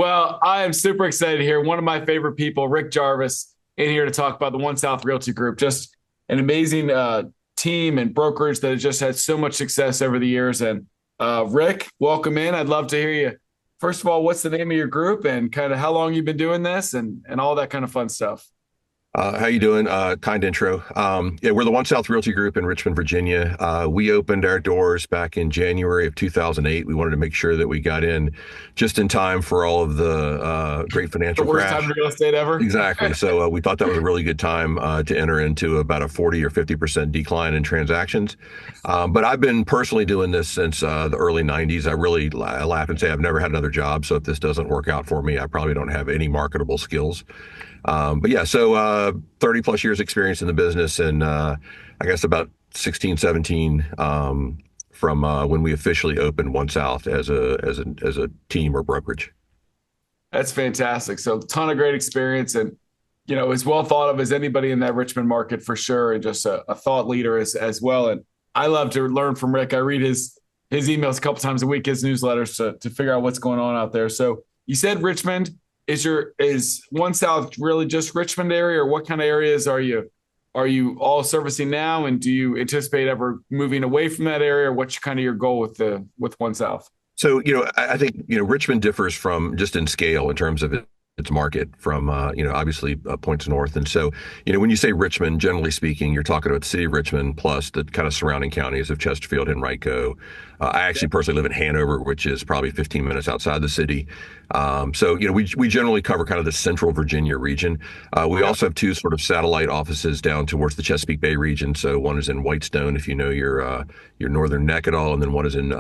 Well, I am super excited here. One of my favorite people, Rick Jarvis, in here to talk about the One South Realty Group. Just an amazing team and brokerage that has just had so much success over the years. And Rick, welcome in. I'd love to hear you. First of all, what's the name of your group and kind of how long you've been doing this and all that kind of fun stuff? How you doing? Kind intro. Yeah, we're the One South Realty Group in Richmond, Virginia. We opened our doors back in January of 2008. We wanted to make sure that we got in just in time for all of the great The financial worst time crash. in real estate ever? Exactly. So we thought that was a really good time to enter into about a 40 or 50% decline in transactions. But I've been personally doing this since the early 90s. I laugh and say I've never had another job. So if this doesn't work out for me, I probably don't have any marketable skills. But yeah, so 30 plus years experience in the business and I guess about 16, 17 from when we officially opened One South as a team or brokerage. That's fantastic. So ton of great experience and as well thought of as anybody in that Richmond market for sure, and just a thought leader as well. And I love to learn from Rick. I read his emails a couple times a week, his newsletters to figure out what's going on out there. So you said Richmond. Is One South really just Richmond area, or what kind of areas are you all servicing now? And do you anticipate ever moving away from that area? Or what's kind of your goal with One South? So, I think, Richmond differs from just in scale in terms of its market from, obviously points north. And so, when you say Richmond, generally speaking, you're talking about the city of Richmond plus the kind of surrounding counties of Chesterfield, Henrico. I actually personally live in Hanover, which is probably 15 minutes outside the city. So, we generally cover kind of the central Virginia region. We also have two sort of satellite offices down towards the Chesapeake Bay region. So one is in Whitestone, if you know your northern neck at all, and then one is in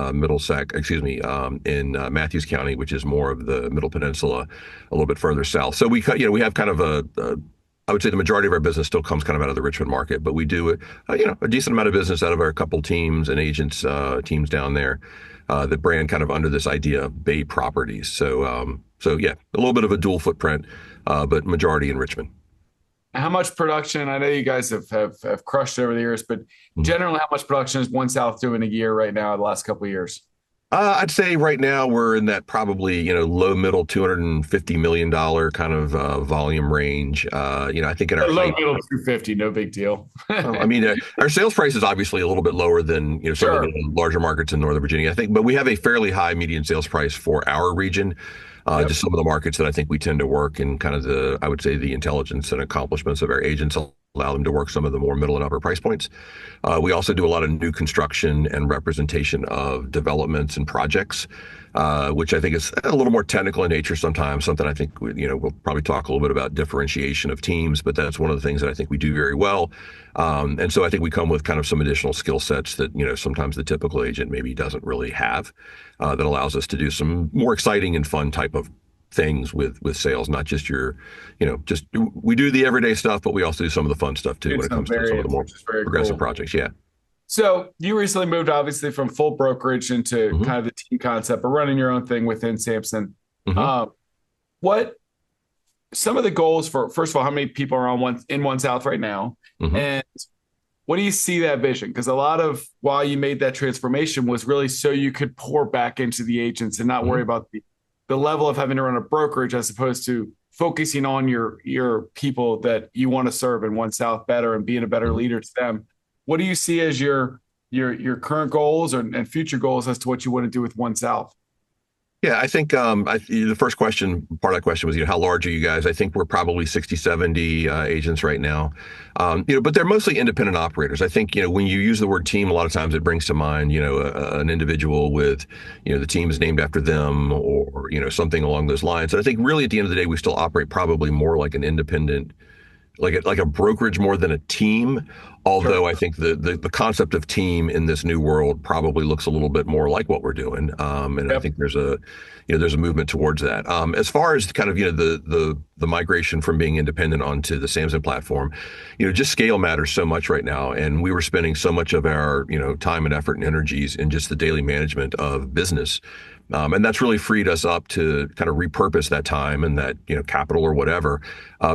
in Matthews County, which is more of the Middle Peninsula, a little bit further south. So we have kind of I would say the majority of our business still comes kind of out of the Richmond market, but we do a decent amount of business out of our couple teams and agents teams down there that brand kind of under this idea of Bay properties. So yeah, a little bit of a dual footprint, but majority in Richmond. How much production? I know you guys have crushed over the years, but Mhm. generally, how much production is One South doing a year right now? The last couple of years, I'd say right now we're in that probably, low middle $250 million kind of volume range. I think in our low height. middle 250, no big deal. I mean, our sales price is obviously a little bit lower than some of Sure. the larger markets in Northern Virginia, I think, but we have a fairly high median sales price for our region. Yep. Just some of the markets that I think we tend to work in, kind of I would say, the intelligence and accomplishments of our agents allow them to work some of the more middle and upper price points. We also do a lot of new construction and representation of developments and projects, which I think is a little more technical in nature sometimes. Something I think we'll probably talk a little bit about differentiation of teams, but that's one of the things that I think we do very well. And so I think we come with kind of some additional skill sets that sometimes the typical agent maybe doesn't really have, that allows us to do some more exciting and fun type of things with sales, not just just we do the everyday stuff, but we also do some of the fun stuff too Doing when it some comes to some of the variants, more which is very progressive cool. projects. Yeah. So you recently moved obviously from full brokerage into hmm kind of the team concept, but running your own thing within Samson. hmm Um, what some of the goals for first of all, how many people are on One South right now? hmm And what do you see that vision? Because a lot of why you made that transformation was really so you could pour back into the agents and not worry hmm about the level of having to run a brokerage as opposed to focusing on your people that you want to serve in One South better and being a better hmm leader to them. What do you see as your current goals and future goals as to what you want to do with One South? Yeah, I think the first question, part of that question was, how large are you guys? I think we're probably 60, 70 agents right now. But they're mostly independent operators. I think, when you use the word team, a lot of times it brings to mind, an individual with, the team is named after them or, something along those lines. And I think really at the end of the day, we still operate probably more like an independent, like a brokerage more than a team. Sure. Although I think the concept of team in this new world probably looks a little bit more like what we're doing, and I Yep. think there's a movement towards that. As far as kind of the migration from being independent onto the Samson platform, just scale matters so much right now, and we were spending so much of our time and effort and energies in just the daily management of business. And that's really freed us up to kind of repurpose that time and that capital or whatever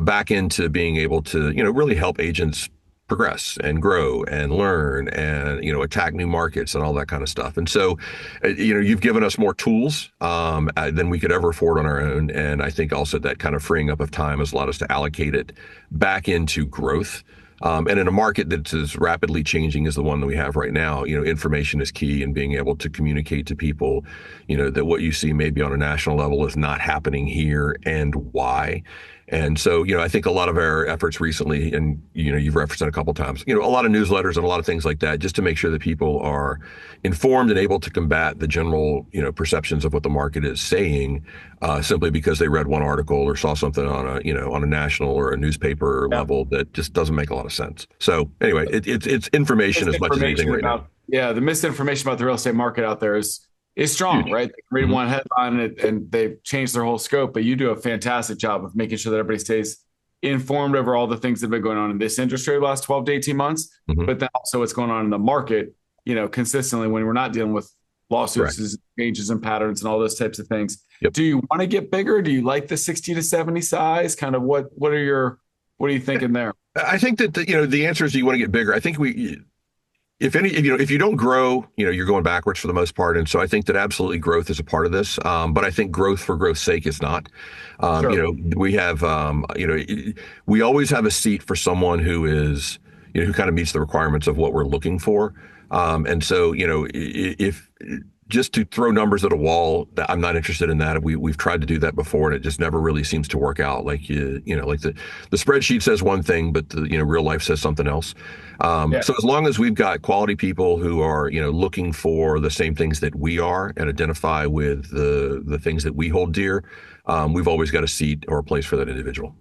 back into being able to really help agents progress and grow and learn and attack new markets and all that kind of stuff. And so you've given us more tools than we could ever afford on our own. And I think also that kind of freeing up of time has allowed us to allocate it back into growth. And in a market that's as rapidly changing as the one that we have right now, information is key, and being able to communicate to people, that what you see maybe on a national level is not happening here and why. And so, I think a lot of our efforts recently, and, you've referenced it a couple of times, a lot of newsletters and a lot of things like that, just to make sure that people are informed and able to combat the general, perceptions of what the market is saying, simply because they read one article or saw something on a national or a newspaper Yeah. level that just doesn't make a lot of sense. So anyway, it's information as much as anything Misinformation right now. about, yeah, the misinformation about the real estate market out there is strong, Huge. right? They read Hmm. one headline and they've changed their whole scope, but you do a fantastic job of making sure that everybody stays informed over all the things that have been going on in this industry the last 12 to 18 months, Hmm. but then also what's going on in the market, consistently when we're not dealing with Correct. lawsuits, changes and patterns and all those types of things. Yep. Do you want to get bigger? Do you like the 60 to 70 size? Kind of what are you thinking there? I think that the answer is you want to get bigger. I think if you don't grow, you're going backwards for the most part. And so I think that absolutely growth is a part of this. But I think growth for growth's sake is not. Sure. We have, we always have a seat for someone who is, who kind of meets the requirements of what we're looking for. And so, if just to throw numbers at a wall, I'm not interested in that. We've tried to do that before, and it just never really seems to work out. Like like the spreadsheet says one thing, but the real life says something else. Yeah. So as long as we've got quality people who are looking for the same things that we are and identify with the things that we hold dear, we've always got a seat or a place for that individual.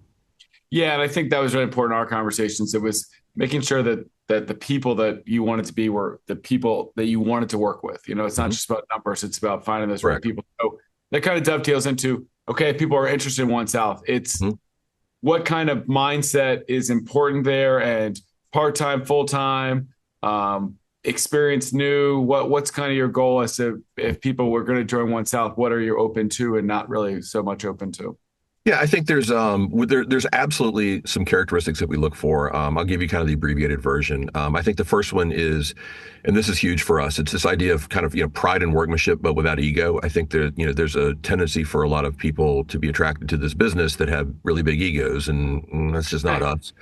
Yeah, and I think that was really important in our conversations. It was making sure that the people that you wanted to be were the people that you wanted to work with. It's not Hmm. just about numbers; it's about finding those right Correct. people. So that kind of dovetails into, okay, if people are interested in One South, it's Mhm. what kind of mindset is important there, and part time, full time, experience new. What's kind of your goal as to if people were going to join One South, what are you open to and not really so much open to? Yeah, I think there's absolutely some characteristics that we look for. I'll give you kind of the abbreviated version. I think the first one is, and this is huge for us, it's this idea of kind of pride and workmanship, but without ego. I think there's a tendency for a lot of people to be attracted to this business that have really big egos, and that's just not us.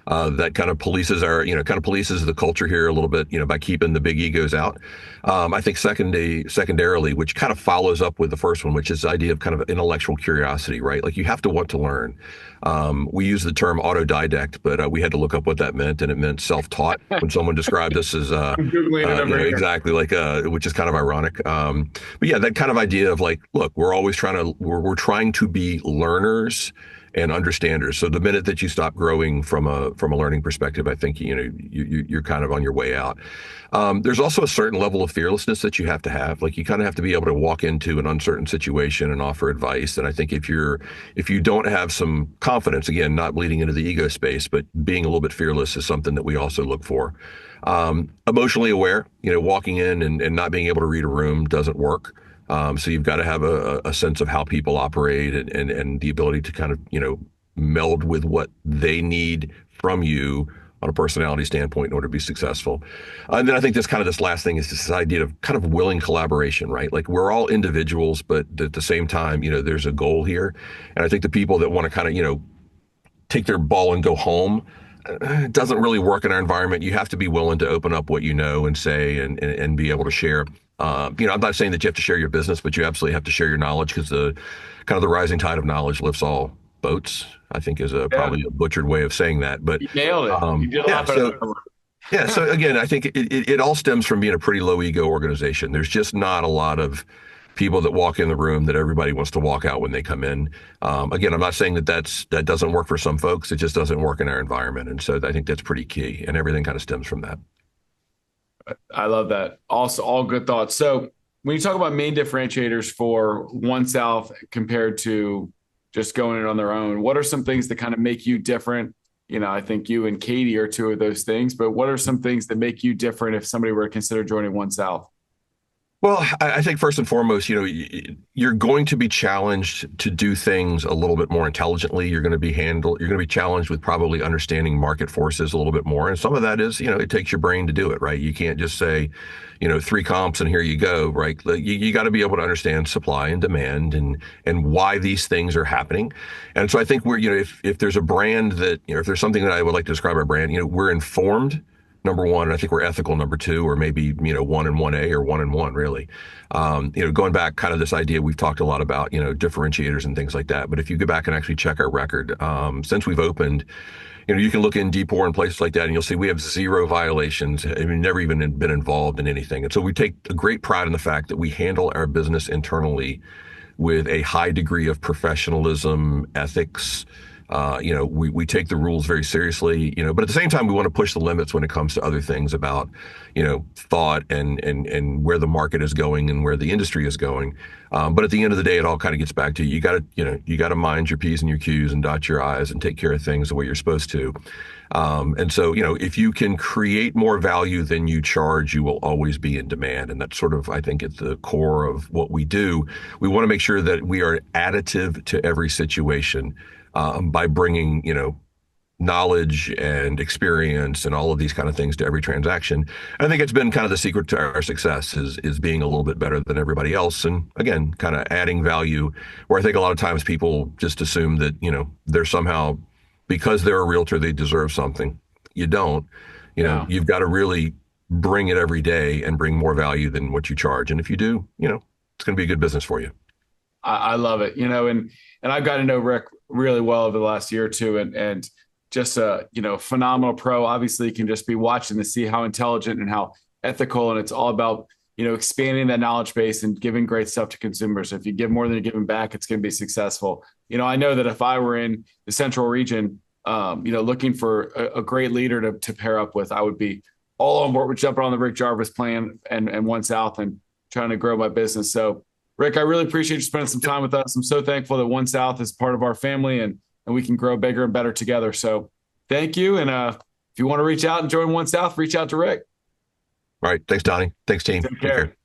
That kind of polices the culture here a little bit, by keeping the big egos out. I think secondarily, which kind of follows up with the first one, which is the idea of kind of intellectual curiosity, right? Like you have to want to learn. We use the term autodidact, but we had to look up what that meant, and it meant self-taught when someone described us as, I'm googling it over here. exactly like, which is kind of ironic. But yeah, that kind of idea of like, look, we're trying to be learners and understanders. So the minute that you stop growing from a learning perspective, I think you're kind of on your way out. There's also a certain level of fearlessness that you have to have. Like you kind of have to be able to walk into an uncertain situation and offer advice. And I think if you don't have some confidence, again, not bleeding into the ego space, but being a little bit fearless is something that we also look for. Emotionally aware, walking in and not being able to read a room doesn't work. So you've got to have a sense of how people operate and the ability to kind of, meld with what they need from you on a personality standpoint in order to be successful. And then I think this last thing is this idea of kind of willing collaboration, right? Like we're all individuals, but at the same time, there's a goal here. And I think the people that want to kind of, take their ball and go home, it doesn't really work in our environment. You have to be willing to open up what you know and say and be able to share. I'm not saying that you have to share your business, but you absolutely have to share your knowledge because the kind of the rising tide of knowledge lifts all boats, I think is Yeah, probably a butchered way of saying that. But you nailed it. You did a yeah, lot better than so I would. yeah, so again, I think it all stems from being a pretty low ego organization. There's just not a lot of people that walk in the room that everybody wants to walk out when they come in. Again, I'm not saying that doesn't work for some folks. It just doesn't work in our environment. And so I think that's pretty key. And everything kind of stems from that. I love that. Also, all good thoughts. So when you talk about main differentiators for One South compared to just going it on their own, what are some things that kind of make you different? I think you and Katie are two of those things, but what are some things that make you different if somebody were to consider joining One South? Well, I think first and foremost, you're going to be challenged to do things a little bit more intelligently. You're going to be challenged with probably understanding market forces a little bit more. And some of that is, it takes your brain to do it, right? You can't just say, three comps and here you go, right? Like, you got to be able to understand supply and demand and why these things are happening. And so I think if there's a brand that, if there's something that I would like to describe our brand, we're informed. Number one, and I think we're ethical. Number two, or maybe one and one A, or one and one really. Going back, kind of this idea we've talked a lot about, differentiators and things like that. But if you go back and actually check our record since we've opened, you can look in Deepore and places like that, and you'll see we have zero violations. I mean, never even been involved in anything. And so we take a great pride in the fact that we handle our business internally with a high degree of professionalism, ethics. We take the rules very seriously, but at the same time, we want to push the limits when it comes to other things about, thought and where the market is going and where the industry is going. But at the end of the day, it all kind of gets back to you got to mind your P's and your Q's and dot your I's and take care of things the way you're supposed to. And so, if you can create more value than you charge, you will always be in demand. And that's sort of, I think, at the core of what we do. We want to make sure that we are additive to every situation by bringing, knowledge and experience and all of these kind of things to every transaction. I think it's been kind of the secret to our success is being a little bit better than everybody else. And again, kind of adding value where I think a lot of times people just assume that, they're somehow, because they're a realtor, they deserve something. You don't. Yeah. You've got to really bring it every day and bring more value than what you charge. And if you do, it's going to be a good business for you. I love it, and I've got to know Rick really well over the last year or two, and just a phenomenal pro. Obviously, you can just be watching to see how intelligent and how ethical, and it's all about expanding that knowledge base and giving great stuff to consumers. If you give more than you're giving back, it's going to be successful. I know that if I were in the central region, looking for a great leader to pair up with, I would be all on board with jumping on the Rick Jarvis plan and One South and trying to grow my business. So, Rick, I really appreciate you spending some time with us. I'm so thankful that One South is part of our family and we can grow bigger and better together. So thank you. And if you want to reach out and join One South, reach out to Rick. All right. Thanks, Donnie. Thanks, team. Take care.